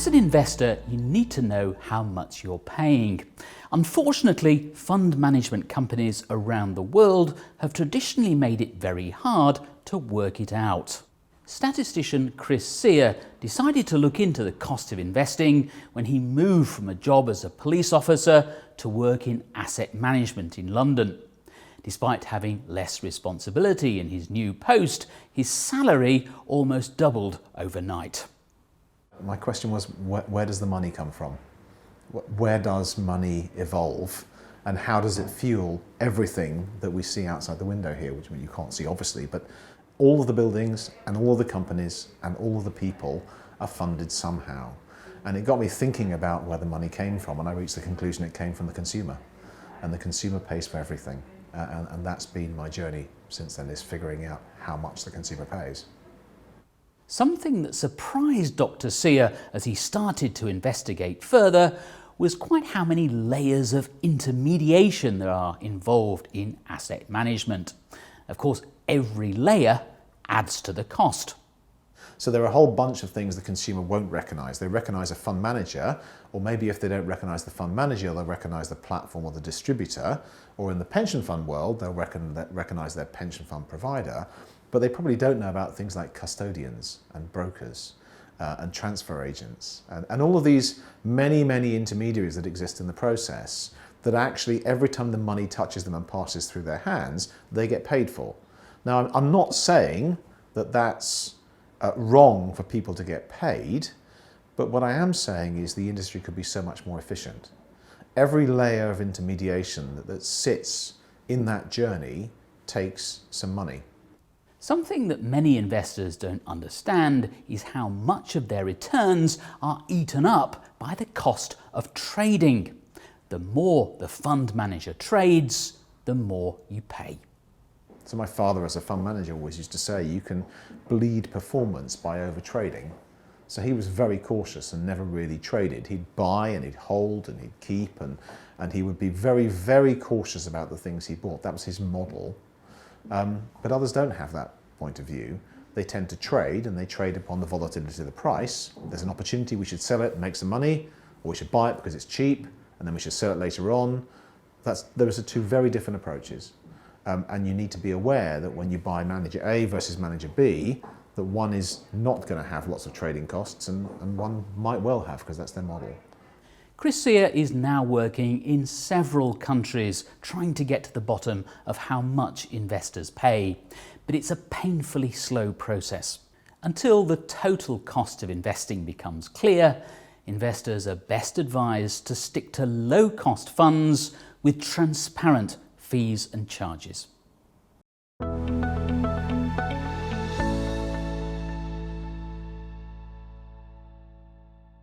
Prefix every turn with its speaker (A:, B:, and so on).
A: As an investor, you need to know how much you're paying. Unfortunately, fund management companies around the world have traditionally made it very hard to work it out. Statistician Chris Sear decided to look into the cost of investing when he moved from a job as a police officer to work in asset management in London. Despite having less responsibility in his new post, his salary almost doubled overnight.
B: My question was, where does the money come from? Where does money evolve? And how does it fuel everything that we see outside the window here, which you can't see obviously, but all of the buildings and all of the companies and all of the people are funded somehow. And it got me thinking about where the money came from, and I reached the conclusion it came from the consumer. And the consumer pays for everything. And that's been my journey since then, is figuring out how much the consumer pays.
A: Something that surprised Dr. Sear as he started to investigate further was quite how many layers of intermediation there are involved in asset management. Of course, every layer adds to the cost.
B: So there are a whole bunch of things the consumer won't recognise. They recognise a fund manager, or maybe if they don't recognise the fund manager, they'll recognise the platform or the distributor, or in the pension fund world, they'll recognise their pension fund provider, but they probably don't know about things like custodians and brokers and transfer agents and all of these many intermediaries that exist in the process that actually every time the money touches them and passes through their hands, they get paid for. Now, I'm not saying that that's wrong for people to get paid, but what I am saying is the industry could be so much more efficient. Every layer of intermediation that sits in that journey takes some money.
A: Something that many investors don't understand is how much of their returns are eaten up by the cost of trading. The more the fund manager trades, the more you pay.
B: So my father, as a fund manager, always used to say, you can bleed performance by over trading. So he was very cautious and never really traded. He'd buy and he'd hold and he'd keep and he would be very cautious about the things he bought. That was his model. But others don't have that point of view. They tend to trade, and they trade upon the volatility of the price. There's an opportunity, we should sell it and make some money, or we should buy it because it's cheap, and then we should sell it later on. Those are two very different approaches. And you need to be aware that when you buy manager A versus manager B, that one is not going to have lots of trading costs and one might well have, because that's their model.
A: Chris Sear is now working in several countries trying to get to the bottom of how much investors pay. But it's a painfully slow process. Until the total cost of investing becomes clear, investors are best advised to stick to low-cost funds with transparent fees and charges.